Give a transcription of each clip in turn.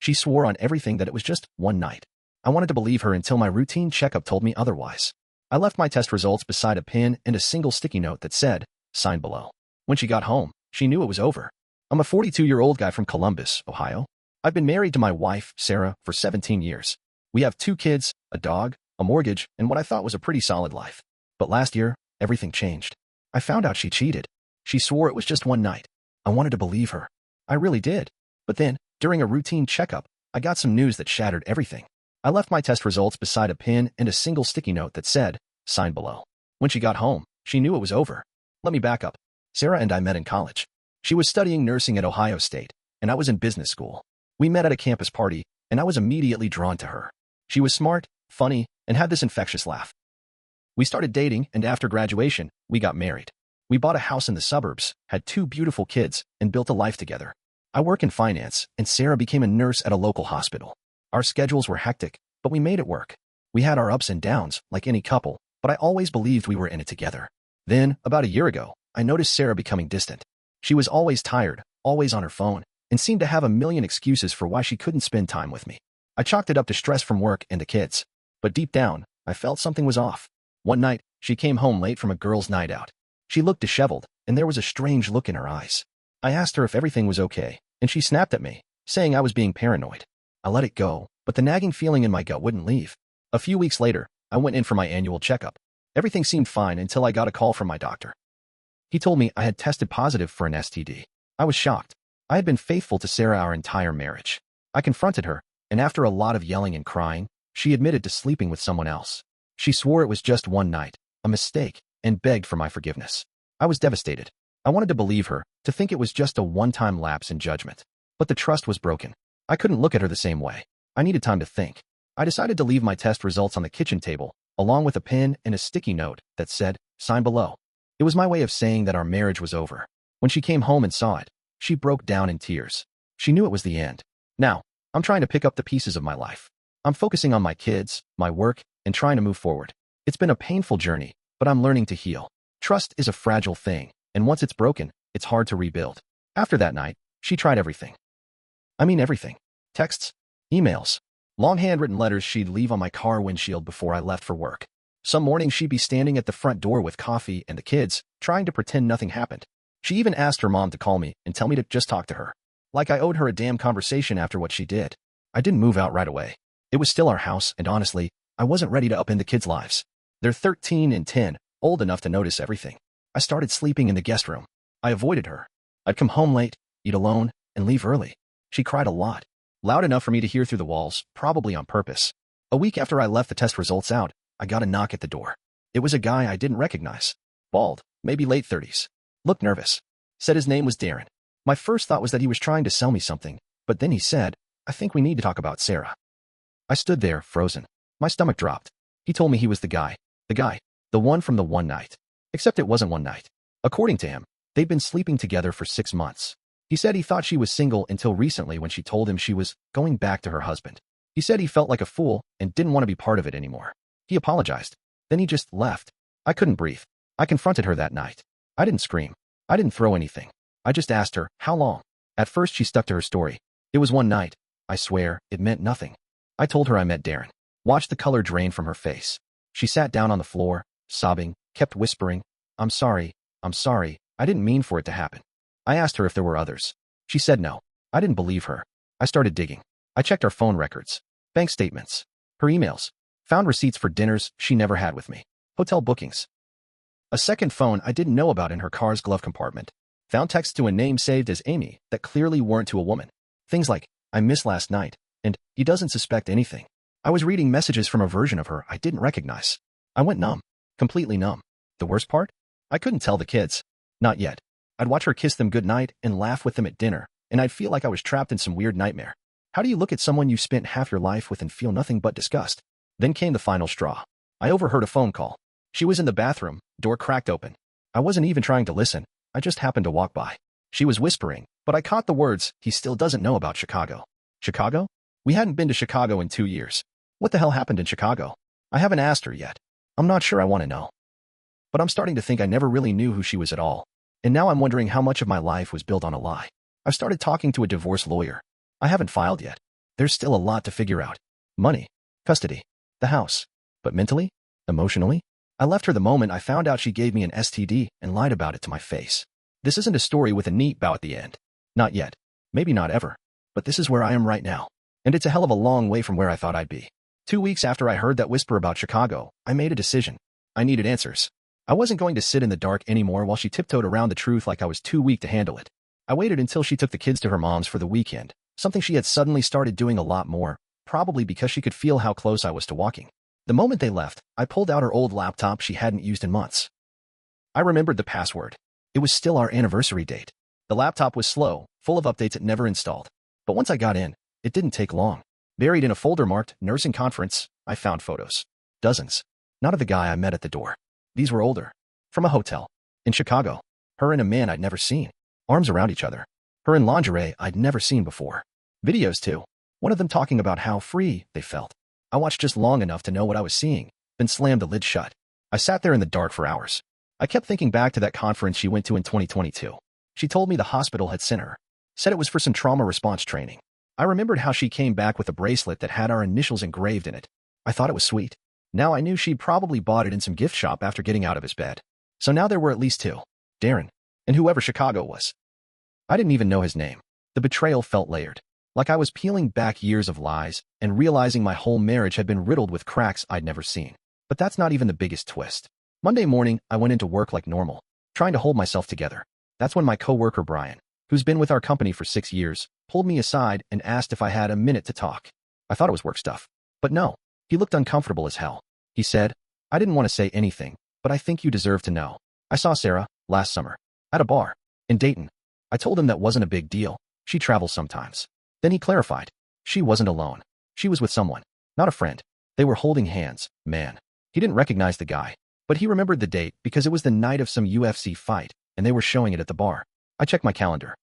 She swore on everything that it was just one night. I wanted to believe her until my routine checkup told me otherwise. I left my test results beside a pin and a single sticky note that said, "Sign below." When she got home, she knew it was over. I'm a 42-year-old guy from Columbus, Ohio. I've been married to my wife, Sarah, for 17 years. We have 2 kids, a dog, a mortgage, and what I thought was a pretty solid life. But last year, everything changed. I found out she cheated. She swore it was just one night. I wanted to believe her. I really did. But then, during a routine checkup, I got some news that shattered everything. I left my test results beside a pin and a single sticky note that said, "Sign below." When she got home, she knew it was over. Let me back up. Sarah and I met in college. She was studying nursing at Ohio State, and I was in business school. We met at a campus party, and I was immediately drawn to her. She was smart, funny, and had this infectious laugh. We started dating, and after graduation, we got married. We bought a house in the suburbs, had 2 beautiful kids, and built a life together. I work in finance, and Sarah became a nurse at a local hospital. Our schedules were hectic, but we made it work. We had our ups and downs, like any couple, but I always believed we were in it together. Then, about a year ago, I noticed Sarah becoming distant. She was always tired, always on her phone, and seemed to have a million excuses for why she couldn't spend time with me. I chalked it up to stress from work and the kids. But deep down, I felt something was off. One night, she came home late from a girls' night out. She looked disheveled, and there was a strange look in her eyes. I asked her if everything was okay, and she snapped at me, saying I was being paranoid. I let it go, but the nagging feeling in my gut wouldn't leave. A few weeks later, I went in for my annual checkup. Everything seemed fine until I got a call from my doctor. He told me I had tested positive for an STD. I was shocked. I had been faithful to Sarah our entire marriage. I confronted her, and after a lot of yelling and crying, she admitted to sleeping with someone else. She swore it was just one night, a mistake, and begged for my forgiveness. I was devastated. I wanted to believe her, to think it was just a one-time lapse in judgment. But the trust was broken. I couldn't look at her the same way. I needed time to think. I decided to leave my test results on the kitchen table, along with a pen and a sticky note that said, "Sign below." It was my way of saying that our marriage was over. When she came home and saw it, she broke down in tears. She knew it was the end. Now, I'm trying to pick up the pieces of my life. I'm focusing on my kids, my work, and trying to move forward. It's been a painful journey, but I'm learning to heal. Trust is a fragile thing, and once it's broken, it's hard to rebuild. After that night, she tried everything. I mean everything. Texts, emails, long handwritten letters she'd leave on my car windshield before I left for work. Some mornings she'd be standing at the front door with coffee and the kids, trying to pretend nothing happened. She even asked her mom to call me and tell me to just talk to her. Like I owed her a damn conversation after what she did. I didn't move out right away. It was still our house, and honestly, I wasn't ready to upend the kids' lives. They're 13 and 10, old enough to notice everything. I started sleeping in the guest room. I avoided her. I'd come home late, eat alone, and leave early. She cried a lot. Loud enough for me to hear through the walls, probably on purpose. A week after I left the test results out, I got a knock at the door. It was a guy I didn't recognize. Bald, maybe late 30s. Looked nervous. Said his name was Darren. My first thought was that he was trying to sell me something, but then he said, "I think we need to talk about Sarah." I stood there, frozen. My stomach dropped. He told me he was the guy, the one from the one night. Except it wasn't one night. According to him, they'd been sleeping together for 6 months. He said he thought she was single until recently when she told him she was going back to her husband. He said he felt like a fool and didn't want to be part of it anymore. He apologized. Then he just left. I couldn't breathe. I confronted her that night. I didn't scream. I didn't throw anything. I just asked her, how long? At first she stuck to her story. It was one night. I swear, it meant nothing. I told her I met Darren. Watched the color drain from her face. She sat down on the floor, sobbing, kept whispering, I'm sorry, I didn't mean for it to happen. I asked her if there were others. She said no. I didn't believe her. I started digging. I checked our phone records, bank statements, her emails, found receipts for dinners she never had with me, hotel bookings. A second phone I didn't know about in her car's glove compartment. Found texts to a name saved as Amy that clearly weren't to a woman. Things like, I missed last night, and he doesn't suspect anything. I was reading messages from a version of her I didn't recognize. I went numb, completely numb. The worst part? I couldn't tell the kids. Not yet. I'd watch her kiss them goodnight and laugh with them at dinner, and I'd feel like I was trapped in some weird nightmare. How do you look at someone you spent half your life with and feel nothing but disgust? Then came the final straw. I overheard a phone call. She was in the bathroom, door cracked open. I wasn't even trying to listen. I just happened to walk by. She was whispering, but I caught the words, he still doesn't know about Chicago. Chicago? We hadn't been to Chicago in 2 years. What the hell happened in Chicago? I haven't asked her yet. I'm not sure I want to know. But I'm starting to think I never really knew who she was at all. And now I'm wondering how much of my life was built on a lie. I've started talking to a divorce lawyer. I haven't filed yet. There's still a lot to figure out. Money, custody, the house. But mentally, emotionally, I left her the moment I found out she gave me an STD and lied about it to my face. This isn't a story with a neat bow at the end. Not yet. Maybe not ever. But this is where I am right now. And it's a hell of a long way from where I thought I'd be. 2 weeks after I heard that whisper about Chicago, I made a decision. I needed answers. I wasn't going to sit in the dark anymore while she tiptoed around the truth like I was too weak to handle it. I waited until she took the kids to her mom's for the weekend, something she had suddenly started doing a lot more, probably because she could feel how close I was to walking. The moment they left, I pulled out her old laptop she hadn't used in months. I remembered the password. It was still our anniversary date. The laptop was slow, full of updates it never installed. But once I got in, it didn't take long. Buried in a folder marked Nursing Conference, I found photos. Dozens. Not of the guy I met at the door. These were older. From a hotel. In Chicago. Her and a man I'd never seen. Arms around each other. Her in lingerie I'd never seen before. Videos too. One of them talking about how free they felt. I watched just long enough to know what I was seeing, then slammed the lid shut. I sat there in the dark for hours. I kept thinking back to that conference she went to in 2022. She told me the hospital had sent her. Said it was for some trauma response training. I remembered how she came back with a bracelet that had our initials engraved in it. I thought it was sweet. Now I knew she'd probably bought it in some gift shop after getting out of his bed. So now there were at least two. Darren. And whoever Chicago was. I didn't even know his name. The betrayal felt layered. Like I was peeling back years of lies and realizing my whole marriage had been riddled with cracks I'd never seen. But that's not even the biggest twist. Monday morning, I went into work like normal, trying to hold myself together. That's when my coworker Brian, who's been with our company for 6 years, pulled me aside and asked if I had a minute to talk. I thought it was work stuff. But no, he looked uncomfortable as hell. He said, I didn't want to say anything, but I think you deserve to know. I saw Sarah, last summer, at a bar, in Dayton. I told him that wasn't a big deal. She travels sometimes. Then he clarified. She wasn't alone. She was with someone, not a friend. They were holding hands, man. He didn't recognize the guy, but he remembered the date because it was the night of some UFC fight, and they were showing it at the bar. I checked my calendar.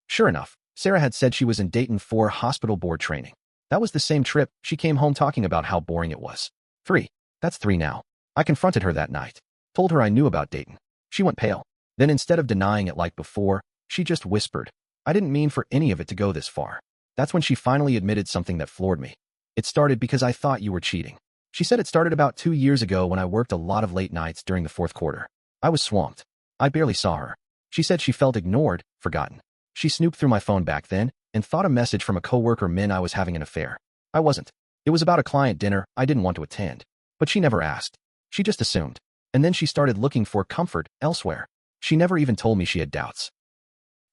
Sure enough, Sarah had said she was in Dayton for hospital board training. That was the same trip. She came home talking about how boring it was. 3. That's 3 now. I confronted her that night. Told her I knew about Dayton. She went pale. Then instead of denying it like before, she just whispered, I didn't mean for any of it to go this far. That's when she finally admitted something that floored me. It started because I thought you were cheating. She said it started about 2 years ago when I worked a lot of late nights during the fourth quarter. I was swamped. I barely saw her. She said she felt ignored, forgotten. She snooped through my phone back then and thought a message from a coworker meant I was having an affair. I wasn't. It was about a client dinner I didn't want to attend. But she never asked. She just assumed. And then she started looking for comfort elsewhere. She never even told me she had doubts.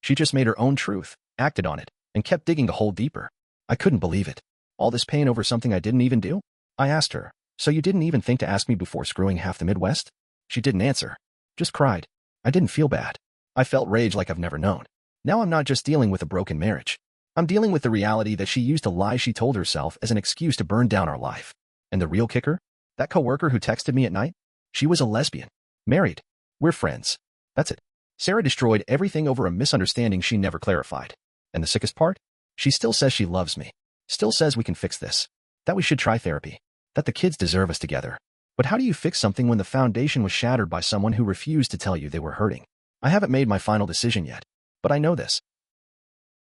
She just made her own truth, acted on it, and kept digging a hole deeper. I couldn't believe it. All this pain over something I didn't even do? I asked her, so you didn't even think to ask me before screwing half the Midwest? She didn't answer. Just cried. I didn't feel bad. I felt rage like I've never known. Now I'm not just dealing with a broken marriage. I'm dealing with the reality that she used a lie she told herself as an excuse to burn down our life. And the real kicker? That coworker who texted me at night? She was a lesbian. Married. We're friends. That's it. Sarah destroyed everything over a misunderstanding she never clarified. And the sickest part? She still says she loves me. Still says we can fix this. That we should try therapy. That the kids deserve us together. But how do you fix something when the foundation was shattered by someone who refused to tell you they were hurting? I haven't made my final decision yet. But I know this.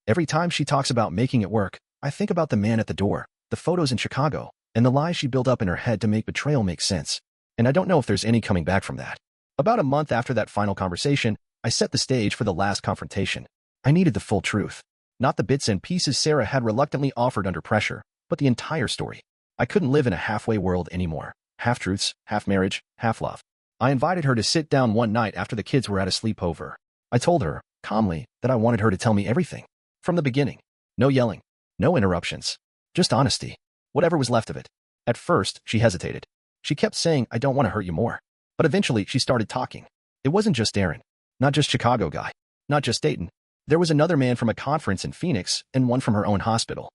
Every time she talks about making it work, I think about the man at the door, the photos in Chicago, and the lies she built up in her head to make betrayal make sense. And I don't know if there's any coming back from that. About a month after that final conversation, I set the stage for the last confrontation. I needed the full truth. Not the bits and pieces Sarah had reluctantly offered under pressure, but the entire story. I couldn't live in a halfway world anymore. Half-truths, half-marriage, half-love. I invited her to sit down one night after the kids were at a sleepover. I told her, calmly, that I wanted her to tell me everything. From the beginning. No yelling. No interruptions. Just honesty. Whatever was left of it. At first, she hesitated. She kept saying, I don't want to hurt you more. But eventually, she started talking. It wasn't just Darren. Not just Chicago guy. Not just Dayton. There was another man from a conference in Phoenix and one from her own hospital.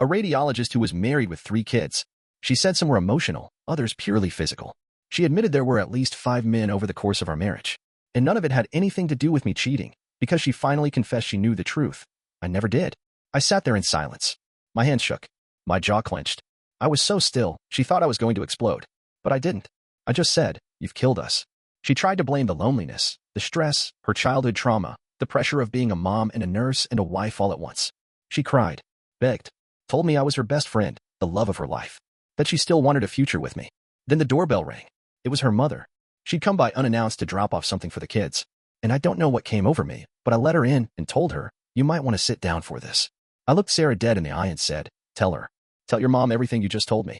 A radiologist who was married with 3 kids. She said some were emotional, others purely physical. She admitted there were at least 5 men over the course of our marriage. And none of it had anything to do with me cheating, because she finally confessed she knew the truth. I never did. I sat there in silence. My hands shook. My jaw clenched. I was so still, she thought I was going to explode. But I didn't. I just said, you've killed us. She tried to blame the loneliness, the stress, her childhood trauma, the pressure of being a mom and a nurse and a wife all at once. She cried, begged, Told me I was her best friend, the love of her life. That she still wanted a future with me. Then the doorbell rang. It was her mother. She'd come by unannounced to drop off something for the kids. And I don't know what came over me, but I let her in and told her, "You might want to sit down for this." I looked Sarah dead in the eye and said, "Tell her. Tell your mom everything you just told me."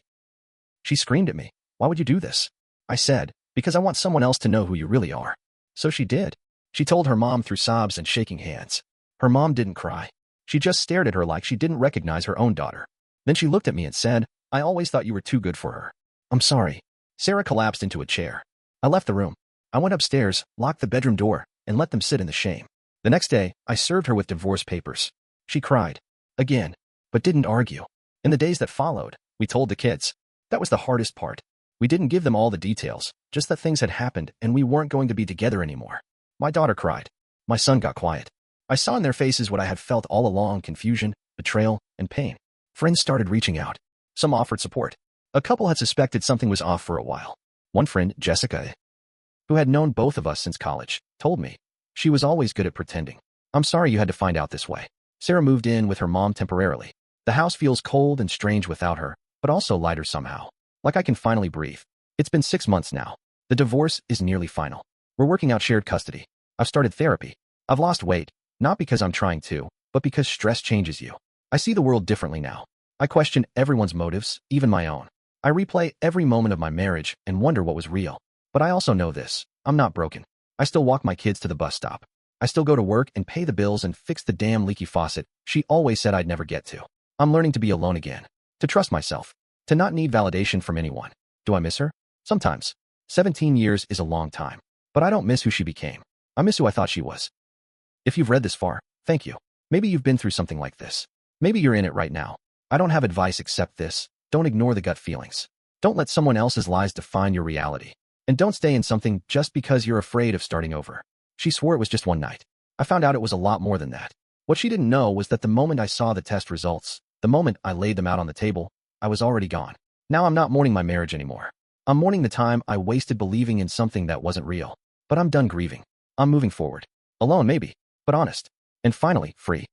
She screamed at me. "Why would you do this?" I said, "Because I want someone else to know who you really are." So she did. She told her mom through sobs and shaking hands. Her mom didn't cry. She just stared at her like she didn't recognize her own daughter. Then she looked at me and said, "I always thought you were too good for her." "I'm sorry." Sarah collapsed into a chair. I left the room. I went upstairs, locked the bedroom door, and let them sit in the shame. The next day, I served her with divorce papers. She cried. Again. But didn't argue. In the days that followed, we told the kids. That was the hardest part. We didn't give them all the details, just that things had happened and we weren't going to be together anymore. My daughter cried. My son got quiet. I saw in their faces what I had felt all along: confusion, betrayal, and pain. Friends started reaching out. Some offered support. A couple had suspected something was off for a while. One friend, Jessica, who had known both of us since college, told me. She was always good at pretending. "I'm sorry you had to find out this way." Sarah moved in with her mom temporarily. The house feels cold and strange without her, but also lighter somehow. Like I can finally breathe. It's been 6 months now. The divorce is nearly final. We're working out shared custody. I've started therapy. I've lost weight, not because I'm trying to, but because stress changes you. I see the world differently now. I question everyone's motives, even my own. I replay every moment of my marriage and wonder what was real. But I also know this. I'm not broken. I still walk my kids to the bus stop. I still go to work and pay the bills and fix the damn leaky faucet she always said I'd never get to. I'm learning to be alone again. To trust myself. To not need validation from anyone. Do I miss her? Sometimes. 17 years is a long time. But I don't miss who she became. I miss who I thought she was. If you've read this far, thank you. Maybe you've been through something like this. Maybe you're in it right now. I don't have advice except this. Don't ignore the gut feelings. Don't let someone else's lies define your reality. And don't stay in something just because you're afraid of starting over. She swore it was just one night. I found out it was a lot more than that. What she didn't know was that the moment I saw the test results, the moment I laid them out on the table, I was already gone. Now I'm not mourning my marriage anymore. I'm mourning the time I wasted believing in something that wasn't real. But I'm done grieving. I'm moving forward. Alone maybe, but honest. And finally, free.